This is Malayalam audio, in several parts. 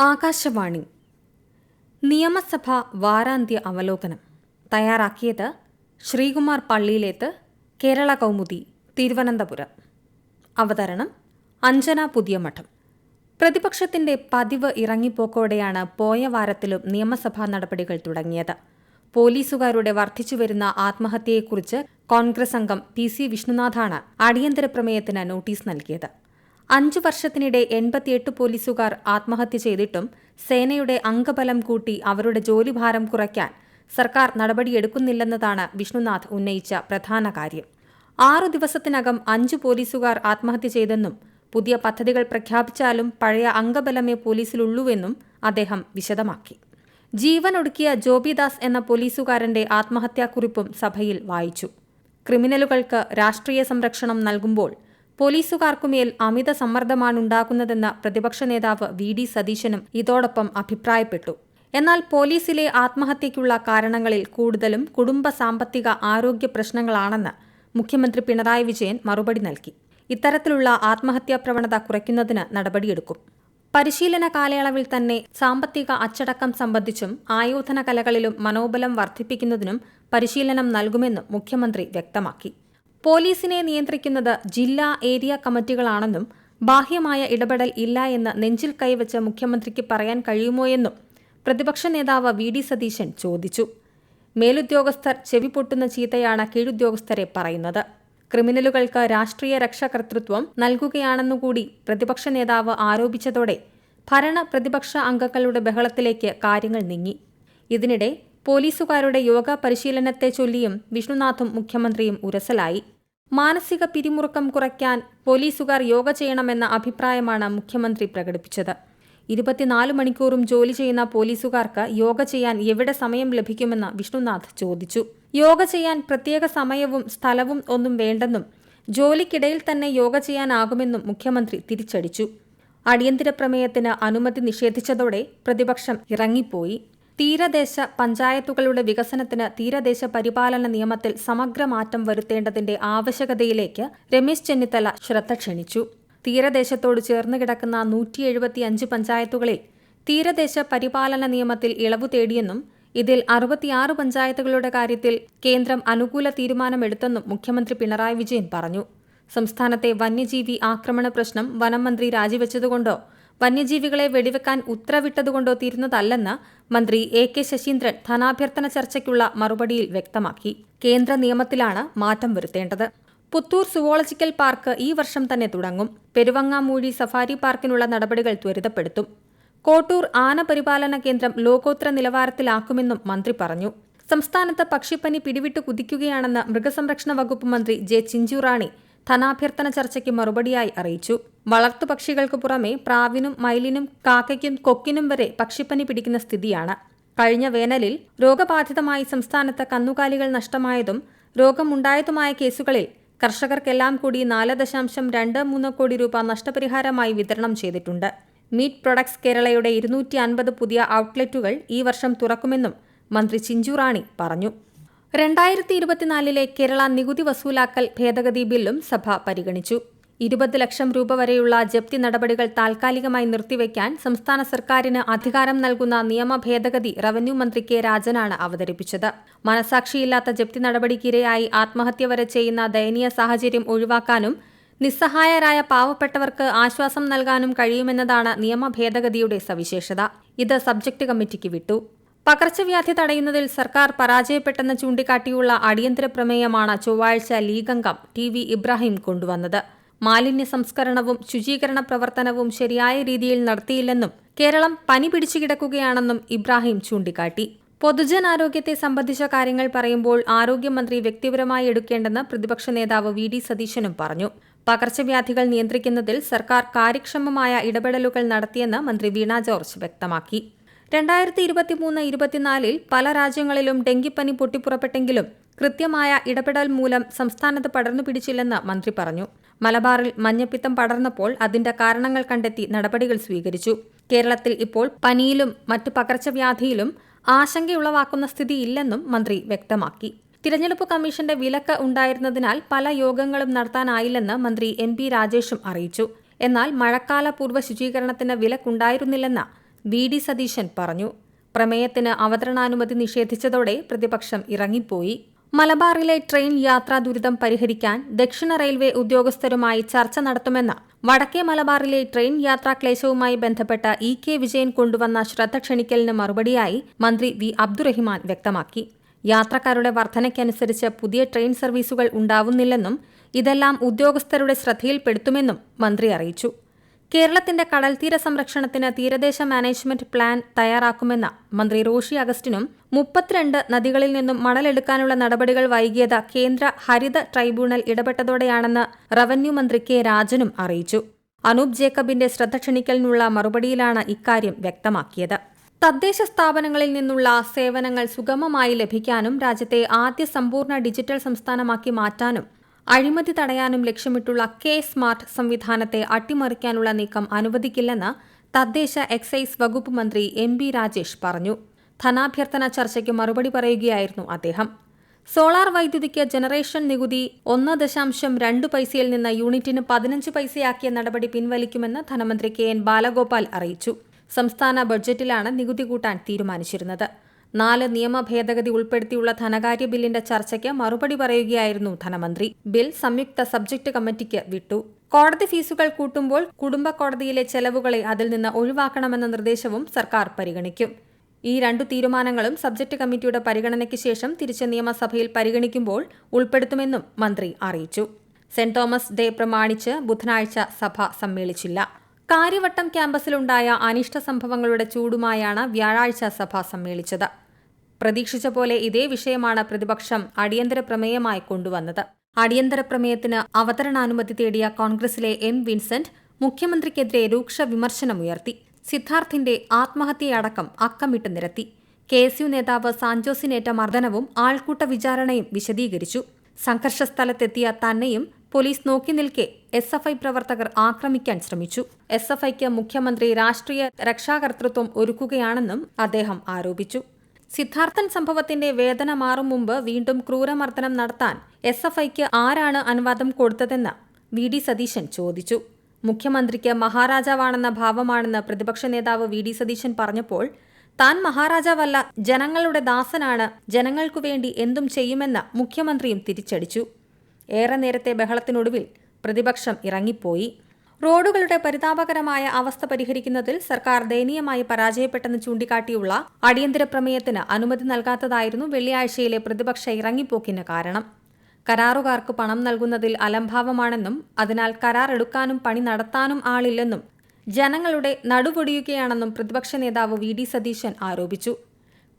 ആകാശവാണി നിയമസഭ വാരാന്ത്യ അവലോകനം തയ്യാറാക്കിയത് ശ്രീകുമാർ പള്ളിയിലേത്ത്, കേരള കൗമുദി, തിരുവനന്തപുരം. അവതരണം അഞ്ജന പുതിയമഠം. പ്രതിപക്ഷത്തിന്റെ പതിവ് ഇറങ്ങിപ്പോക്കോടെയാണ് പോയ വാരത്തിലും നിയമസഭാ നടപടികൾ തുടങ്ങിയത്. പോലീസുകാരുടെ വർദ്ധിച്ചുവരുന്ന ആത്മഹത്യയെക്കുറിച്ച് കോൺഗ്രസ് അംഗം PC വിഷ്ണുനാഥാണ് അടിയന്തര പ്രമേയത്തിന് നോട്ടീസ് നൽകിയത്. 5 വർഷത്തിനിടെ 88 പോലീസുകാർ ആത്മഹത്യ ചെയ്തിട്ടും സേനയുടെ അംഗബലം കൂട്ടി അവരുടെ ജോലിഭാരം കുറയ്ക്കാൻ സർക്കാർ നടപടിയെടുക്കുന്നില്ലെന്നതാണ് വിഷ്ണുനാഥ് ഉന്നയിച്ച പ്രധാന കാര്യം. 6 ദിവസത്തിനകം 5 പോലീസുകാർ ആത്മഹത്യ ചെയ്തെന്നും പുതിയ പദ്ധതികൾ പ്രഖ്യാപിച്ചാലും പഴയ അംഗബലമേ പോലീസിലുള്ളൂവെന്നും അദ്ദേഹം വിശദമാക്കി. ജീവനൊടുക്കിയ ജോബിദാസ് എന്ന പോലീസുകാരന്റെ ആത്മഹത്യാക്കുറിപ്പും സഭയിൽ വായിച്ചു. ക്രിമിനലുകൾക്ക് രാഷ്ട്രീയ സംരക്ഷണം നൽകുമ്പോൾ പോലീസുകാർക്കുമേൽ അമിത സമ്മർദ്ദമാണുണ്ടാകുന്നതെന്ന പ്രതിപക്ഷ നേതാവ് VD സതീശനും ഇതോടൊപ്പം അഭിപ്രായപ്പെട്ടു. എന്നാൽ പോലീസിലെ ആത്മഹത്യയ്ക്കുള്ള കാരണങ്ങളിൽ കൂടുതലും കുടുംബ സാമ്പത്തിക ആരോഗ്യ പ്രശ്നങ്ങളാണെന്ന് മുഖ്യമന്ത്രി പിണറായി വിജയൻ മറുപടി നൽകി. ഇത്തരത്തിലുള്ള ആത്മഹത്യാ പ്രവണത കുറയ്ക്കുന്നതിന് നടപടിയെടുക്കും. പരിശീലന കാലയളവിൽ തന്നെ സാമ്പത്തിക അച്ചടക്കം സംബന്ധിച്ചും ആയോധന കലകളിലും മനോബലം വർദ്ധിപ്പിക്കുന്നതിനും പരിശീലനം നൽകുമെന്നും മുഖ്യമന്ത്രി വ്യക്തമാക്കി. പോലീസിനെ നിയന്ത്രിക്കുന്നത് ജില്ലാ ഏരിയ കമ്മിറ്റികളാണെന്നും ബാഹ്യമായ ഇടപെടൽ ഇല്ല എന്ന് നെഞ്ചിൽ കൈവച്ച് മുഖ്യമന്ത്രിക്ക് പറയാൻ കഴിയുമോയെന്നും പ്രതിപക്ഷ നേതാവ് VD സതീശൻ ചോദിച്ചു. മേലുദ്യോഗസ്ഥർ ചെവിപൊട്ടുന്ന ചീത്തയാണ് കീഴുദ്യോഗസ്ഥരെ പറയുന്നത്. ക്രിമിനലുകൾക്ക് രാഷ്ട്രീയ രക്ഷാകർതൃത്വം നൽകുകയാണെന്നുകൂടി പ്രതിപക്ഷ നേതാവ് ആരോപിച്ചതോടെ ഭരണ പ്രതിപക്ഷ അംഗങ്ങളുടെ ബഹളത്തിലേക്ക് കാര്യങ്ങൾ നീങ്ങി. ഇതിനിടെ പോലീസുകാരുടെ യോഗ പരിശീലനത്തെ ചൊല്ലിയും വിഷ്ണുനാഥും മുഖ്യമന്ത്രിയും ഉരസലായി. മാനസിക പിരിമുറുക്കം കുറയ്ക്കാൻ പോലീസുകാർ യോഗ ചെയ്യണമെന്ന അഭിപ്രായമാണ് മുഖ്യമന്ത്രി പ്രകടിപ്പിച്ചത്. 24 മണിക്കൂറും ജോലി ചെയ്യുന്ന പോലീസുകാർക്ക് യോഗ ചെയ്യാൻ എവിടെ സമയം ലഭിക്കുമെന്ന് വിഷ്ണുനാഥ് ചോദിച്ചു. യോഗ ചെയ്യാൻ പ്രത്യേക സമയവും സ്ഥലവും ഒന്നും വേണ്ടെന്നും ജോലിക്കിടയിൽ തന്നെ യോഗ ചെയ്യാനാകുമെന്നും മുഖ്യമന്ത്രി തിരിച്ചടിച്ചു. അടിയന്തര പ്രമേയത്തിന് അനുമതി നിഷേധിച്ചതോടെ പ്രതിപക്ഷം ഇറങ്ങിപ്പോയി. തീരദേശ പഞ്ചായത്തുകളുടെ വികസനത്തിന് തീരദേശ പരിപാലന നിയമത്തിൽ സമഗ്ര മാറ്റം വരുത്തേണ്ടതിന്റെ ആവശ്യകതയിലേക്ക് രമേശ് ചെന്നിത്തല ശ്രദ്ധ ക്ഷണിച്ചു. തീരദേശത്തോട് ചേർന്ന് കിടക്കുന്ന 175 പഞ്ചായത്തുകളിൽ തീരദേശ പരിപാലന നിയമത്തിൽ ഇളവു തേടിയെന്നും ഇതിൽ 66 പഞ്ചായത്തുകളുടെ കാര്യത്തിൽ കേന്ദ്രം അനുകൂല തീരുമാനമെടുത്തെന്നും മുഖ്യമന്ത്രി പിണറായി വിജയൻ പറഞ്ഞു. സംസ്ഥാനത്തെ വന്യജീവി ആക്രമണ പ്രശ്നം വനം മന്ത്രി രാജിവെച്ചതുകൊണ്ടോ വന്യജീവികളെ വെടിവെക്കാൻ ഉത്തരവിട്ടതുകൊണ്ടോ തീരുന്നതല്ലെന്ന് മന്ത്രി AK ശശീന്ദ്രൻ ധനാഭ്യർത്ഥന ചർച്ചയ്ക്കുള്ള മറുപടിയിൽ വ്യക്തമാക്കി. കേന്ദ്ര നിയമത്തിലാണ് മാറ്റം വരുത്തേണ്ടത്. പുത്തൂർ സുവോളജിക്കൽ പാർക്ക് ഈ വർഷം തന്നെ തുടങ്ങും. പെരുവങ്ങാമൂഴി സഫാരി പാർക്കിനുള്ള നടപടികൾ ത്വരിതപ്പെടുത്തും. കോട്ടൂർ ആന പരിപാലന കേന്ദ്രം ലോകോത്തര നിലവാരത്തിലാക്കുമെന്നും മന്ത്രി പറഞ്ഞു. സംസ്ഥാനത്ത് പക്ഷിപ്പനി പിടിവിട്ട് കുതിക്കുകയാണെന്ന് മൃഗസംരക്ഷണ വകുപ്പ് മന്ത്രി J. ചിഞ്ചുറാണി ധനാഭ്യർത്ഥന ചർച്ചയ്ക്ക് മറുപടിയായി അറിയിച്ചു. വളർത്തുപക്ഷികൾക്ക് പുറമെ പ്രാവിനും മയിലിനും കാക്കയ്ക്കും കൊക്കിനും വരെ പക്ഷിപ്പനി പിടിക്കുന്ന സ്ഥിതിയാണ്. കഴിഞ്ഞ വേനലിൽ രോഗബാധിതമായി സംസ്ഥാനത്ത് കന്നുകാലികൾ നഷ്ടമായതും രോഗമുണ്ടായതുമായ കേസുകളിൽ കർഷകർക്കെല്ലാം കൂടി 4.23 കോടി രൂപ നഷ്ടപരിഹാരമായി വിതരണം ചെയ്തിട്ടുണ്ട്. മീറ്റ് പ്രൊഡക്ട്സ് കേരളയുടെ 250 പുതിയ ഔട്ട്ലെറ്റുകൾ ഈ വർഷം തുറക്കുമെന്നും മന്ത്രി ചിഞ്ചുറാണി പറഞ്ഞു. 2024 കേരള നികുതി വസൂലാക്കൽ ഭേദഗതി ബില്ലും സഭ പരിഗണിച്ചു. 20 ലക്ഷം രൂപ വരെയുള്ള ജപ്തി നടപടികൾ താൽക്കാലികമായി നിർത്തിവെക്കാൻ സംസ്ഥാന സർക്കാരിന് അധികാരം നൽകുന്ന നിയമ ഭേദഗതി റവന്യൂ മന്ത്രി K. രാജനാണ് അവതരിപ്പിച്ചത്. മനസാക്ഷിയില്ലാത്ത ജപ്തി നടപടിക്കിരയായി ആത്മഹത്യ വരെ ചെയ്യുന്ന ദയനീയ സാഹചര്യം ഒഴിവാക്കാനും നിസ്സഹായരായ പാവപ്പെട്ടവർക്ക് ആശ്വാസം നൽകാനും കഴിയുമെന്നതാണ് നിയമ ഭേദഗതിയുടെ സവിശേഷത. ഇത് സബ്ജക്ട് കമ്മിറ്റിക്ക് വിട്ടു. പകർച്ചവ്യാധി തടയുന്നതിൽ സർക്കാർ പരാജയപ്പെട്ടെന്ന് ചൂണ്ടിക്കാട്ടിയുള്ള അടിയന്തര പ്രമേയമാണ് ചൊവ്വാഴ്ച ലീഗ് അംഗം TV ഇബ്രാഹിം കൊണ്ടുവന്നത്. മാലിന്യ സംസ്കരണവും ശുചീകരണ പ്രവർത്തനവും ശരിയായ രീതിയിൽ നടത്തിയില്ലെന്നും കേരളം പനി പിടിച്ചു കിടക്കുകയാണെന്നും ഇബ്രാഹിം ചൂണ്ടിക്കാട്ടി. പൊതുജനാരോഗ്യത്തെ സംബന്ധിച്ച കാര്യങ്ങൾ പറയുമ്പോൾ ആരോഗ്യമന്ത്രി വ്യക്തിപരമായി എടുക്കേണ്ടെന്ന് പ്രതിപക്ഷ നേതാവ് VD സതീശനും പറഞ്ഞു. പകർച്ചവ്യാധികൾ നിയന്ത്രിക്കുന്നതിൽ സർക്കാർ കാര്യക്ഷമമായ ഇടപെടലുകൾ നടത്തിയെന്ന് മന്ത്രി വീണ ജോർജ് വ്യക്തമാക്കി. 2023-24 പല രാജ്യങ്ങളിലും ഡെങ്കിപ്പനി പൊട്ടിപ്പുറപ്പെട്ടെങ്കിലും കൃത്യമായ ഇടപെടൽ മൂലം സംസ്ഥാനത്ത് പടർന്നു പിടിച്ചില്ലെന്ന് മന്ത്രി പറഞ്ഞു. മലബാറിൽ മഞ്ഞപ്പിത്തം പടർന്നപ്പോൾ അതിന്റെ കാരണങ്ങൾ കണ്ടെത്തി നടപടികൾ സ്വീകരിച്ചു. കേരളത്തിൽ ഇപ്പോൾ പനിയിലും മറ്റ് പകർച്ചവ്യാധിയിലും ആശങ്കയുളവാക്കുന്ന സ്ഥിതിയില്ലെന്നും മന്ത്രി വ്യക്തമാക്കി. തിരഞ്ഞെടുപ്പ് കമ്മീഷന്റെ വിലക്ക് ഉണ്ടായിരുന്നതിനാൽ പല യോഗങ്ങളും നടത്താനായില്ലെന്ന് മന്ത്രി MP രാജേഷും അറിയിച്ചു. എന്നാൽ മഴക്കാല പൂർവ്വ ശുചീകരണത്തിന് വിലക്കുണ്ടായിരുന്നില്ലെന്ന് വി.ഡി. സതീശൻ പറഞ്ഞു. പ്രമേയത്തിന് അവതരണാനുമതി നിഷേധിച്ചതോടെ പ്രതിപക്ഷം ഇറങ്ങിപ്പോയി. മലബാറിലെ ട്രെയിൻ യാത്രാ ദുരിതം പരിഹരിക്കാൻ ദക്ഷിണ റെയിൽവേ ഉദ്യോഗസ്ഥരുമായി ചർച്ച നടത്തുമെന്ന് വടക്കേ മലബാറിലെ ട്രെയിൻ യാത്രാക്ലേശവുമായി ബന്ധപ്പെട്ട ഇ.കെ. വിജയൻ കൊണ്ടുവന്ന ശ്രദ്ധ ക്ഷണിക്കലിന് മറുപടിയായി മന്ത്രി വി. അബ്ദുറഹിമാൻ വ്യക്തമാക്കി. യാത്രക്കാരുടെ വർധനയ്ക്കനുസരിച്ച് പുതിയ ട്രെയിൻ സർവീസുകൾ ഉണ്ടാവുന്നില്ലെന്നും ഇതെല്ലാം ഉദ്യോഗസ്ഥരുടെ ശ്രദ്ധയിൽപ്പെടുത്തുമെന്നും മന്ത്രി അറിയിച്ചു. കേരളത്തിന്റെ കടൽത്തീര സംരക്ഷണത്തിന് തീരദേശ മാനേജ്മെന്റ് പ്ലാൻ തയ്യാറാക്കുമെന്ന് മന്ത്രി റോഷി അഗസ്റ്റിനും 32 നദികളിൽ നിന്നും മണലെടുക്കാനുള്ള നടപടികൾ വൈകിയത് കേന്ദ്ര ഹരിത ട്രൈബ്യൂണൽ ഇടപെട്ടതോടെയാണെന്ന് റവന്യൂ മന്ത്രി കെ. രാജനും അറിയിച്ചു. അനൂപ് ജേക്കബിന്റെ ശ്രദ്ധ ക്ഷണിക്കലിനുള്ള മറുപടിയിലാണ് ഇക്കാര്യം വ്യക്തമാക്കിയത്. തദ്ദേശ സ്ഥാപനങ്ങളിൽ നിന്നുള്ള സേവനങ്ങൾ സുഗമമായി ലഭിക്കാനും രാജ്യത്തെ ആദ്യ സമ്പൂർണ്ണ ഡിജിറ്റൽ സംസ്ഥാനമാക്കി മാറ്റാനും അഴിമതി തടയാനും ലക്ഷ്യമിട്ടുള്ള കെ-സ്മാർട്ട് സംവിധാനത്തെ അട്ടിമറിക്കാനുള്ള നീക്കം അനുവദിക്കില്ലെന്ന് തദ്ദേശ എക്സൈസ് വകുപ്പ് മന്ത്രി എം.ബി. രാജേഷ് പറഞ്ഞു. ധനാഭ്യർത്ഥന ചർച്ചയ്ക്ക് മറുപടി പറയുകയായിരുന്നു അദ്ദേഹം. സോളാർ വൈദ്യുതിക്ക് ജനറേഷൻ നികുതി 1.2 പൈസയിൽ നിന്ന് യൂണിറ്റിന് 15 പൈസയാക്കിയ നടപടി പിൻവലിക്കുമെന്ന് ധനമന്ത്രി കെ. എൻ. ബാലഗോപാൽ അറിയിച്ചു. സംസ്ഥാന ബഡ്ജറ്റിലാണ് നികുതി കൂട്ടാൻ തീരുമാനിച്ചിരുന്നത്. 4 നിയമ ഭേദഗതി ഉൾപ്പെടുത്തിയുള്ള ധനകാര്യ ബില്ലിന്റെ ചർച്ചയ്ക്ക് മറുപടി പറയുകയായിരുന്നു ധനമന്ത്രി. ബിൽ സംയുക്ത സബ്ജക്ട് കമ്മിറ്റിക്ക് വിട്ടു. കോടതി ഫീസുകൾ കൂട്ടുമ്പോൾ കുടുംബ കോടതിയിലെ ചെലവുകളെ അതിൽ നിന്ന് ഒഴിവാക്കണമെന്ന നിർദ്ദേശവും സർക്കാർ പരിഗണിക്കും. ഈ 2 തീരുമാനങ്ങളും സബ്ജക്ട് കമ്മിറ്റിയുടെ പരിഗണനയ്ക്ക് ശേഷം തിരിച്ച് നിയമസഭയിൽ പരിഗണിക്കുമ്പോൾ ഉൾപ്പെടുത്തുമെന്നും മന്ത്രി അറിയിച്ചു. സെന്റ് തോമസ് ഡേ പ്രമാണിച്ച് ബുധനാഴ്ച സഭ സമ്മേളിച്ചില്ല. കാര്യവട്ടം ക്യാമ്പസിലുണ്ടായ അനിഷ്ട സംഭവങ്ങളുടെ ചൂടുമായാണ് വ്യാഴാഴ്ച സഭ സമ്മേളിച്ചത്. പ്രതീക്ഷിച്ച പോലെ ഇതേ വിഷയമാണ് പ്രതിപക്ഷം അടിയന്തര പ്രമേയമായി കൊണ്ടുവന്നത്. അടിയന്തര പ്രമേയത്തിന് അവതരണാനുമതി തേടിയ കോൺഗ്രസിലെ എം. വിൻസെന്റ് മുഖ്യമന്ത്രിക്കെതിരെ രൂക്ഷ വിമർശനമുയർത്തി. സിദ്ധാർത്ഥിന്റെ ആത്മഹത്യയടക്കം അക്കമിട്ട് നിരത്തി. കെ.എസ്.യു. നേതാവ് സാന്റോസിനേറ്റ മർദ്ദനവും ആൾക്കൂട്ട വിചാരണയും വിശദീകരിച്ചു. സംഘർഷസ്ഥലത്തെത്തിയ തന്നെയും പോലീസ് നോക്കി നിൽക്കെ എസ്.എഫ്.ഐ. പ്രവർത്തകർ ആക്രമിക്കാൻ ശ്രമിച്ചു. എസ്.എഫ്.ഐക്ക് മുഖ്യമന്ത്രി രാഷ്ട്രീയ രക്ഷാകർതൃത്വം ഒരുക്കുകയാണെന്നും അദ്ദേഹം ആരോപിച്ചു. സിദ്ധാർത്ഥൻ സംഭവത്തിന്റെ വേദന മാറും മുമ്പ് വീണ്ടും ക്രൂരമർദ്ദനം നടത്താൻ എസ്.എഫ്.ഐക്ക് ആരാണ് അനുവാദം കൊടുത്തതെന്ന് വി.ഡി. സതീശൻ ചോദിച്ചു. മുഖ്യമന്ത്രിക്ക് മഹാരാജാവാണെന്ന ഭാവമാണെന്ന് പ്രതിപക്ഷ നേതാവ് വി.ഡി. സതീശൻ പറഞ്ഞപ്പോൾ താൻ മഹാരാജാവല്ല, ജനങ്ങളുടെ ദാസനാണ്, ജനങ്ങൾക്കുവേണ്ടി എന്തും ചെയ്യുമെന്ന് മുഖ്യമന്ത്രിയും തിരിച്ചടിച്ചു. ഏറെ നേരത്തെ ബഹളത്തിനൊടുവിൽ പ്രതിപക്ഷം ഇറങ്ങിപ്പോയി. റോഡുകളുടെ പരിതാപകരമായ അവസ്ഥ പരിഹരിക്കുന്നതിൽ സർക്കാർ ദയനീയമായി പരാജയപ്പെട്ടെന്ന് ചൂണ്ടിക്കാട്ടിയുള്ള അടിയന്തര പ്രമേയത്തിന് അനുമതി നൽകാത്തതായിരുന്നു വെള്ളിയാഴ്ചയിലെ പ്രതിപക്ഷ ഇറങ്ങിപ്പോക്കിന് കാരണം. കരാറുകാർക്ക് പണം നൽകുന്നതിൽ അലംഭാവമാണെന്നും അതിനാൽ കരാർ എടുക്കാനും പണി നടത്താനും ആളില്ലെന്നും ജനങ്ങളുടെ നടുപൊടിയുകയാണെന്നും പ്രതിപക്ഷ നേതാവ് വി.ഡി. സതീശൻ ആരോപിച്ചു.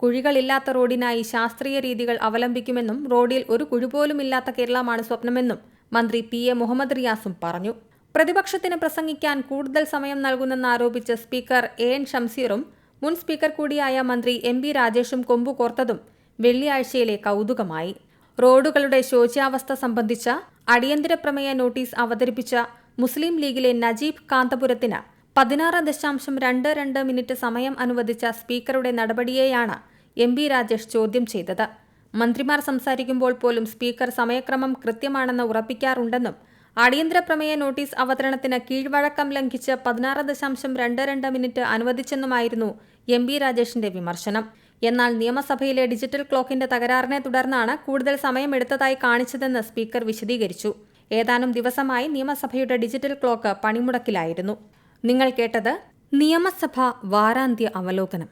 കുഴികളില്ലാത്ത റോഡിനായി ശാസ്ത്രീയ രീതികൾ അവലംബിക്കുമെന്നും റോഡിൽ ഒരു കുഴിപോലുമില്ലാത്ത കേരളമാണ് സ്വപ്നമെന്നും മന്ത്രി പി.എ. മുഹമ്മദ് റിയാസും പറഞ്ഞു. പ്രതിപക്ഷത്തിന് പ്രസംഗിക്കാൻ കൂടുതൽ സമയം നൽകുന്നെന്നാരോപിച്ച് സ്പീക്കർ എ.എൻ. ഷംസീറും മുൻ സ്പീക്കർ കൂടിയായ മന്ത്രി എം.ബി. രാജേഷും കൊമ്പുകോർത്തതും വെള്ളിയാഴ്ചയിലെ കൗതുകമായി. റോഡുകളുടെ ശോച്യാവസ്ഥ സംബന്ധിച്ച അടിയന്തര പ്രമേയ നോട്ടീസ് അവതരിപ്പിച്ച മുസ്ലിം ലീഗിലെ നജീബ് കാന്തപുരത്തിന് 16.22 മിനിറ്റ് സമയം അനുവദിച്ച സ്പീക്കറുടെ നടപടിയെയാണ് എം.ബി. രാജേഷ് ചോദ്യം ചെയ്തത്. മന്ത്രിമാർ സംസാരിക്കുമ്പോൾ പോലും സ്പീക്കർ സമയക്രമം കൃത്യമാണെന്ന് ഉറപ്പിക്കാറുണ്ടെന്നും അടിയന്തര പ്രമേയ നോട്ടീസ് അവതരണത്തിന് കീഴ്വഴക്കം ലംഘിച്ച് 16.22 മിനിറ്റ് അനുവദിച്ചെന്നുമായിരുന്നു എം.ബി. രാജേഷിന്റെ വിമർശനം. എന്നാൽ നിയമസഭയിലെ ഡിജിറ്റൽ ക്ലോക്കിന്റെ തകരാറിനെ തുടർന്നാണ് കൂടുതൽ സമയമെടുത്തതായി കാണിച്ചതെന്ന് സ്പീക്കർ വിശദീകരിച്ചു. ഏതാനും ദിവസമായി നിയമസഭയുടെ ഡിജിറ്റൽ ക്ലോക്ക് പണിമുടക്കിലായിരുന്നു. നിങ്ങൾ കേട്ടത് നിയമസഭ വാരാന്ത്യ അവലോകനം.